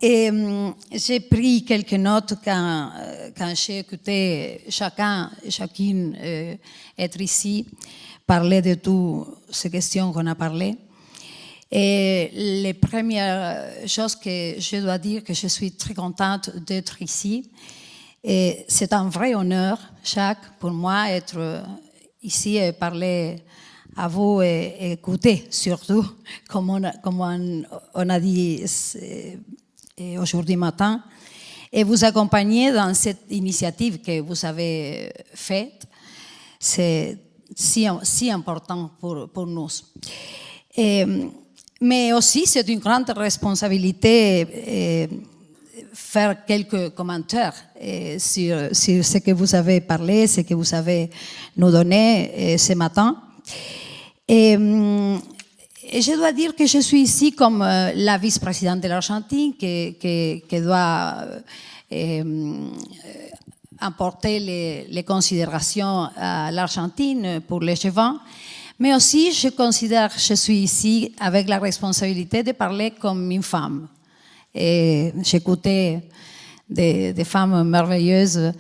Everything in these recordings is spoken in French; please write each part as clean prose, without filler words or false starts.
Et j'ai pris quelques notes quand j'ai écouté chacun et chacune être ici, parler de toutes ces questions qu'on a parlé. Et les premières choses que je dois dire, que je suis très contente d'être ici. Et c'est un vrai honneur, Jacques, pour moi, être ici et parler à vous et écouter surtout, comme on a dit aujourd'hui matin, et vous accompagner dans cette initiative que vous avez faite. C'est si important pour nous. Mais aussi, c'est une grande responsabilité faire quelques commentaires sur ce que vous avez parlé, ce que vous avez nous donné ce matin. Et je dois dire que je suis ici comme la vice-présidente de l'Argentine qui doit apporter les considérations à l'Argentine pour les G20. Mais aussi, je considère que je suis ici avec la responsabilité de parler comme une femme. Et j'écoutais des femmes merveilleuses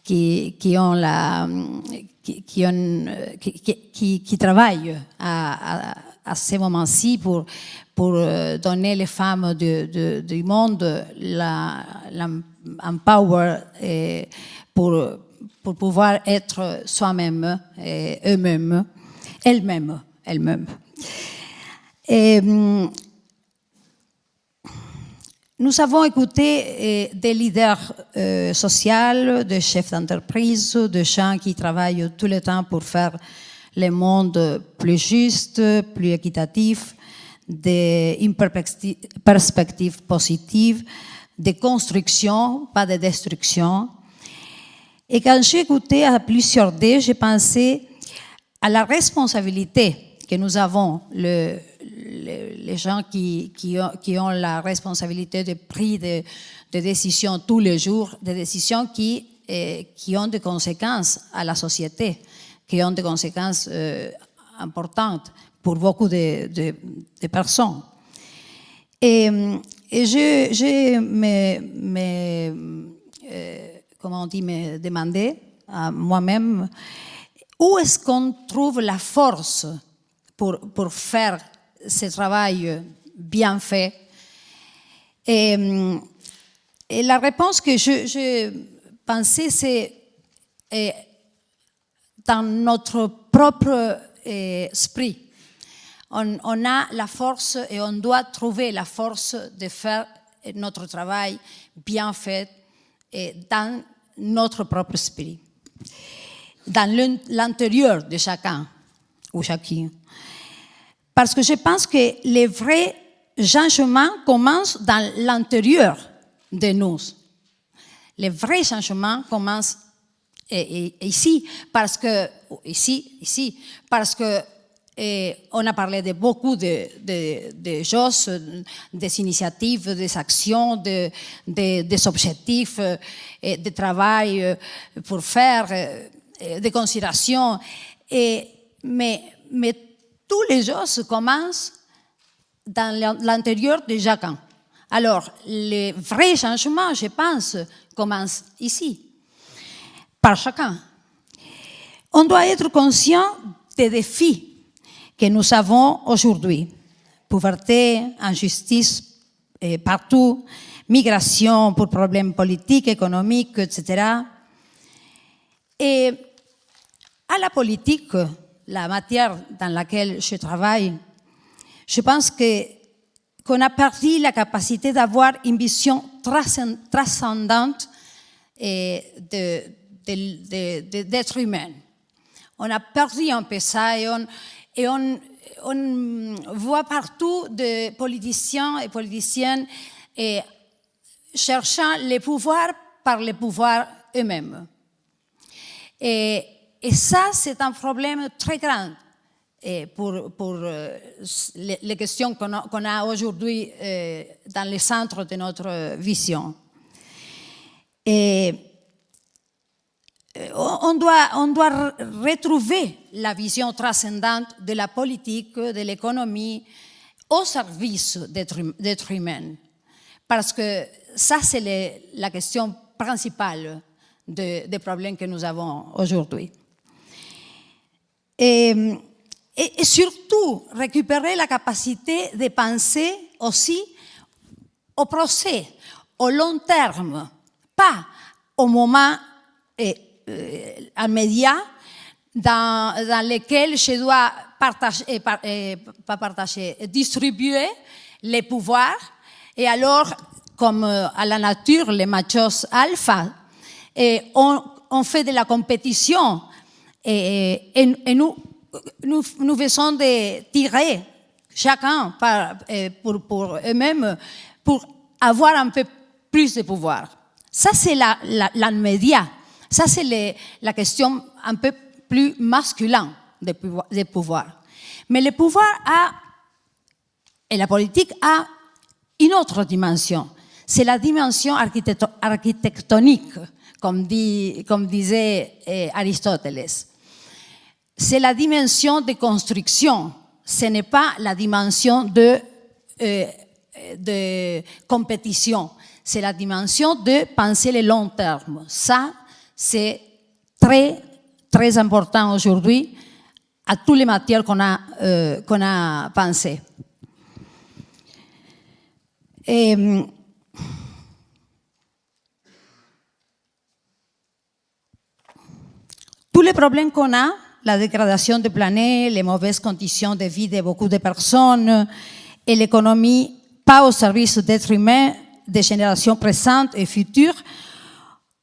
qui travaillent à ce moment-ci pour donner les femmes du monde l'empower pour pouvoir être soi-même et elles-mêmes. Et nous avons écouté des leaders sociaux, des chefs d'entreprise, des gens qui travaillent tout le temps pour faire le monde plus juste, plus équitatif, une perspective positive, de construction, pas de destruction. Et quand j'ai écouté à plusieurs d'eux, j'ai pensé à la responsabilité que nous avons, les gens qui ont la responsabilité de prendre des décisions tous les jours, des décisions qui ont des conséquences à la société, qui ont des conséquences importantes pour beaucoup de personnes. Et je me demandais à moi-même où est-ce qu'on trouve la force pour faire ce travail bien fait. Et la réponse que je pensais, c'est dans notre propre esprit. On a la force et on doit trouver la force de faire notre travail bien fait dans notre propre esprit, dans l'intérieur de chacun ou chacune. Parce que je pense que les vrais changements commencent dans l'intérieur de nous. Les vrais changements commencent ici, parce que on a parlé de beaucoup de choses, des initiatives, des actions, des objectifs, de travail pour faire, des considérations. Mais toutes les choses commencent dans l'intérieur de chacun. Alors, les vrais changements, je pense, commencent ici, par chacun. On doit être conscient des défis que nous avons aujourd'hui. Pauvreté, injustice partout, migration pour problèmes politiques, économiques, etc. Et à la politique, la matière dans laquelle je travaille, je pense qu'on a perdu la capacité d'avoir une vision transcendante d'être humain. On a perdu un peu ça et on voit partout des politiciens et politiciennes cherchant le pouvoir par le pouvoir eux-mêmes. Et ça, c'est un problème très grand pour les questions qu'on a aujourd'hui dans le centre de notre vision. Et on doit retrouver la vision transcendante de la politique, de l'économie, au service d'être humain. parce que ça, c'est la question principale des problèmes que nous avons aujourd'hui. Et surtout, récupérer la capacité de penser aussi au procès, au long terme, pas au moment immédiat dans lequel je dois distribuer les pouvoirs. Et alors, comme à la nature, les machos alpha, on fait de la compétition et nous faisons de tirer chacun pour eux-mêmes pour avoir un peu plus de pouvoir. Ça, c'est l'immédiat. Ça, c'est la question un peu plus masculin des pouvoirs. Mais le pouvoir et la politique a une autre dimension. C'est la dimension architectonique, comme disait Aristoteles. C'est la dimension de construction. Ce n'est pas la dimension de compétition. C'est la dimension de penser le long terme. Ça, c'est très, très important aujourd'hui à toutes les matières qu'on a pensées. Tous les problèmes qu'on a, la dégradation des planètes, les mauvaises conditions de vie de beaucoup de personnes et l'économie pas au service d'êtres humains des générations présentes et futures,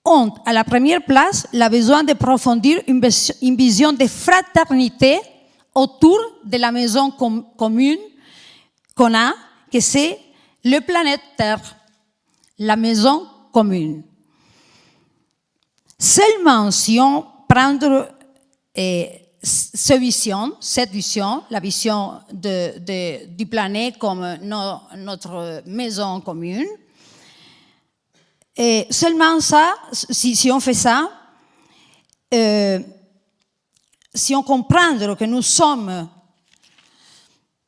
ont à la première place le besoin de approfondir une vision de fraternité autour de la maison commune qu'on a, que c'est le planète Terre, la maison commune. Seulement si on prend cette vision, la vision du planète comme notre maison commune, et seulement ça, si on fait ça, si on comprend que nous sommes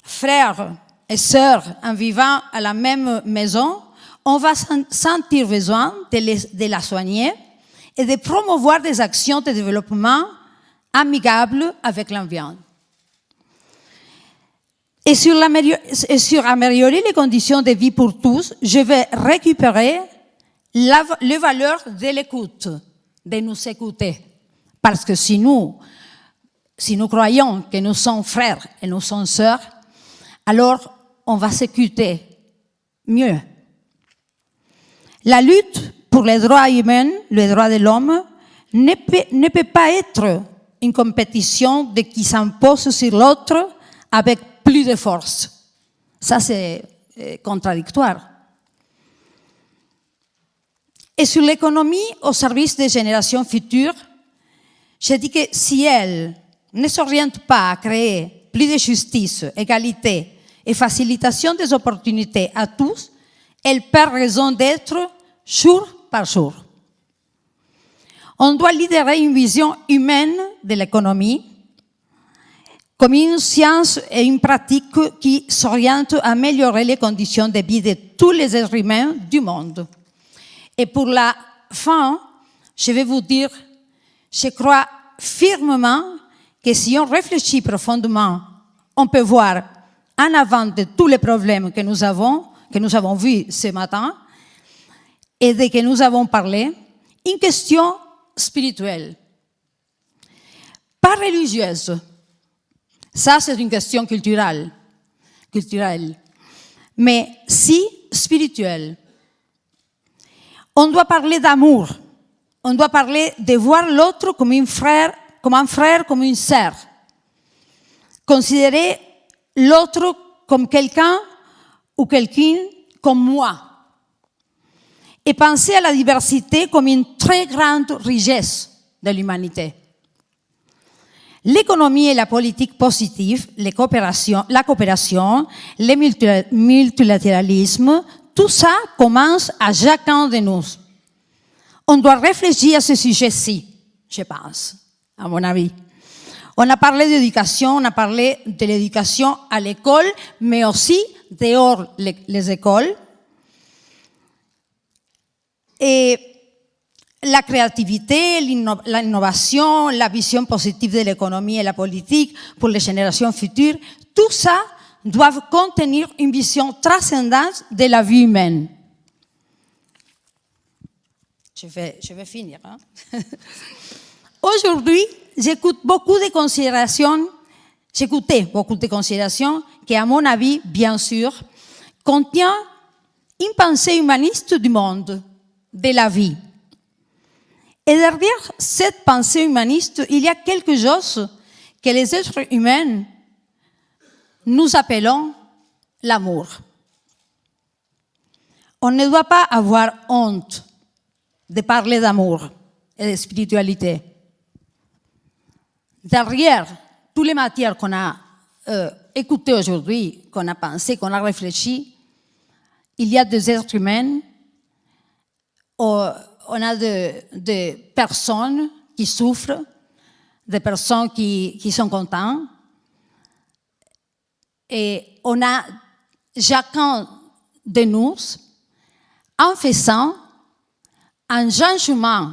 frères et sœurs en vivant à la même maison, on va sentir besoin de la soigner et de promouvoir des actions de développement amigables avec l'environnement. Et sur améliorer les conditions de vie pour tous, je vais récupérer les valeurs de l'écoute, de nous écouter. Parce que si nous croyons que nous sommes frères et nous sommes sœurs, alors on va s'écouter mieux. La lutte pour les droits humains, les droits de l'homme, ne peut pas être une compétition de qui s'impose sur l'autre avec plus de force. Ça, c'est contradictoire. Et sur l'économie au service des générations futures, je dis que si elle ne s'oriente pas à créer plus de justice, égalité et facilitation des opportunités à tous, elle perd raison d'être jour par jour. On doit libérer une vision humaine de l'économie comme une science et une pratique qui s'orientent à améliorer les conditions de vie de tous les êtres humains du monde. Et pour la fin, je vais vous dire, je crois fermement que si on réfléchit profondément, on peut voir en avant de tous les problèmes que nous avons vus ce matin et de que nous avons parlé, une question spirituelle, pas religieuse. Ça, c'est une question culturelle, mais si spirituelle. On doit parler d'amour. On doit parler de voir l'autre comme un frère, comme une sœur. Considérer l'autre comme quelqu'un ou quelqu'un comme moi. Et penser à la diversité comme une très grande richesse de l'humanité. L'économie et la politique positive, la coopération, le multilatéralisme, tout ça commence à chacun de nous. On doit réfléchir à ce sujet-ci, je pense, à mon avis. On a parlé d'éducation, on a parlé de l'éducation à l'école, mais aussi dehors les écoles. Et la créativité, l'innovation, la vision positive de l'économie et la politique pour les générations futures, tout ça doit contenir une vision transcendante de la vie humaine. Je vais finir. Hein? Aujourd'hui, j'écoutais beaucoup de considérations qui, à mon avis, bien sûr, contient une pensée humaniste du monde, de la vie. Et derrière cette pensée humaniste, il y a quelque chose que les êtres humains nous appelons l'amour. On ne doit pas avoir honte de parler d'amour et de spiritualité. Derrière toutes les matières qu'on a écoutées aujourd'hui, qu'on a pensées, qu'on a réfléchi, il y a des êtres humains, on a des personnes qui souffrent, des personnes qui sont contentes, et on a chacun de nous, en faisant un changement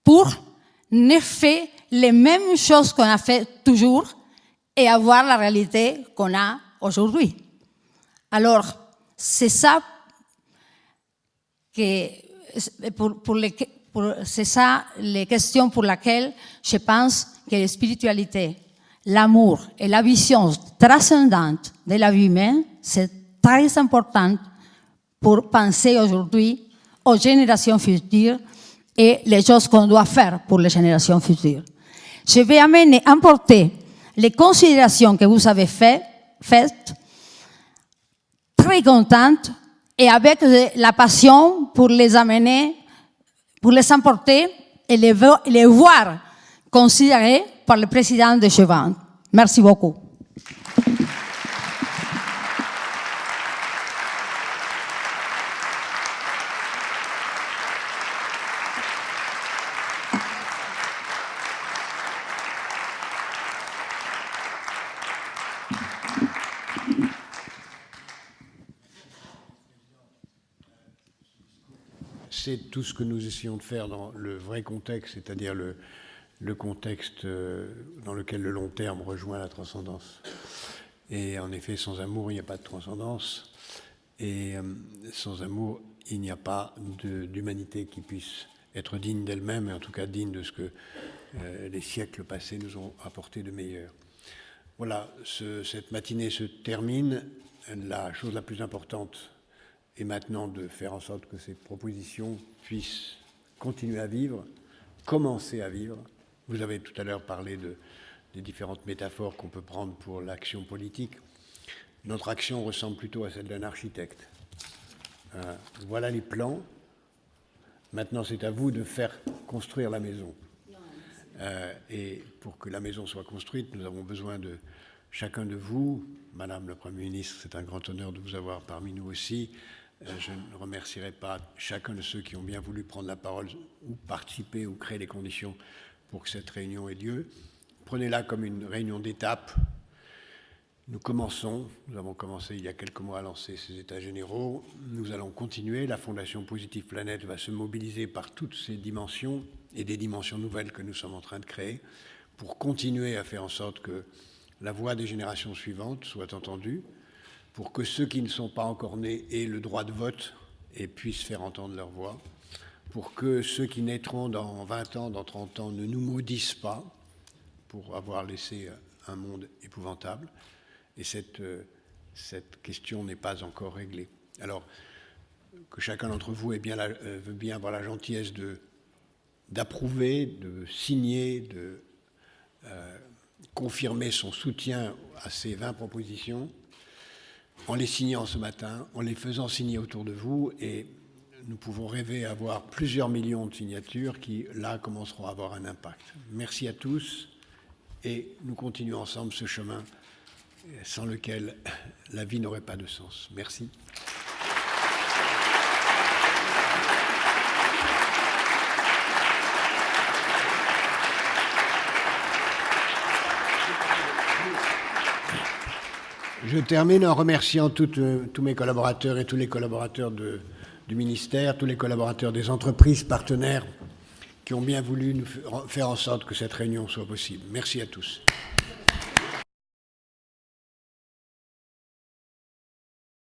pour ne faire les mêmes choses qu'on a fait toujours et avoir la réalité qu'on a aujourd'hui. Alors, c'est ça c'est ça les questions pour lesquelles je pense que la spiritualité, l'amour et la vision transcendante de la vie humaine, c'est très important pour penser aujourd'hui aux générations futures et les choses qu'on doit faire pour les générations futures. Je vais emporter les considérations que vous avez faites, très contente et avec la passion pour les amener, pour les emporter et les voir considérés par le président de Chevan. Merci beaucoup. C'est tout ce que nous essayons de faire dans le vrai contexte, c'est-à-dire le contexte dans lequel le long terme rejoint la transcendance. Et en effet, sans amour, il n'y a pas de transcendance. Et sans amour, il n'y a pas d'humanité qui puisse être digne d'elle-même, et en tout cas digne de ce que les siècles passés nous ont apporté de meilleur. Voilà, cette matinée se termine. La chose la plus importante est maintenant de faire en sorte que ces propositions puissent continuer à vivre, commencer à vivre. Vous avez tout à l'heure parlé des différentes métaphores qu'on peut prendre pour l'action politique. Notre action ressemble plutôt à celle d'un architecte. Voilà les plans. Maintenant, c'est à vous de faire construire la maison. Et pour que la maison soit construite, nous avons besoin de chacun de vous. Madame le Premier ministre, c'est un grand honneur de vous avoir parmi nous aussi. Je ne remercierai pas chacun de ceux qui ont bien voulu prendre la parole ou participer ou créer les conditions pour que cette réunion ait lieu. Prenez-la comme une réunion d'étape. Nous avons commencé il y a quelques mois à lancer ces états généraux. Nous allons continuer. La Fondation Positive Planète va se mobiliser par toutes ces dimensions et des dimensions nouvelles que nous sommes en train de créer pour continuer à faire en sorte que la voix des générations suivantes soit entendue, pour que ceux qui ne sont pas encore nés aient le droit de vote et puissent faire entendre leur voix, pour que ceux qui naîtront dans 20 ans, dans 30 ans, ne nous maudissent pas pour avoir laissé un monde épouvantable. Et cette question n'est pas encore réglée. Alors, que chacun d'entre vous veut bien avoir la gentillesse d'approuver, de signer, de confirmer son soutien à ces 20 propositions, en les signant ce matin, en les faisant signer autour de vous, et nous pouvons rêver à avoir plusieurs millions de signatures qui, là, commenceront à avoir un impact. Merci à tous, et nous continuons ensemble ce chemin sans lequel la vie n'aurait pas de sens. Merci. Je termine en remerciant tous mes collaborateurs et tous les collaborateurs de du ministère, tous les collaborateurs des entreprises partenaires qui ont bien voulu nous faire en sorte que cette réunion soit possible. Merci à tous.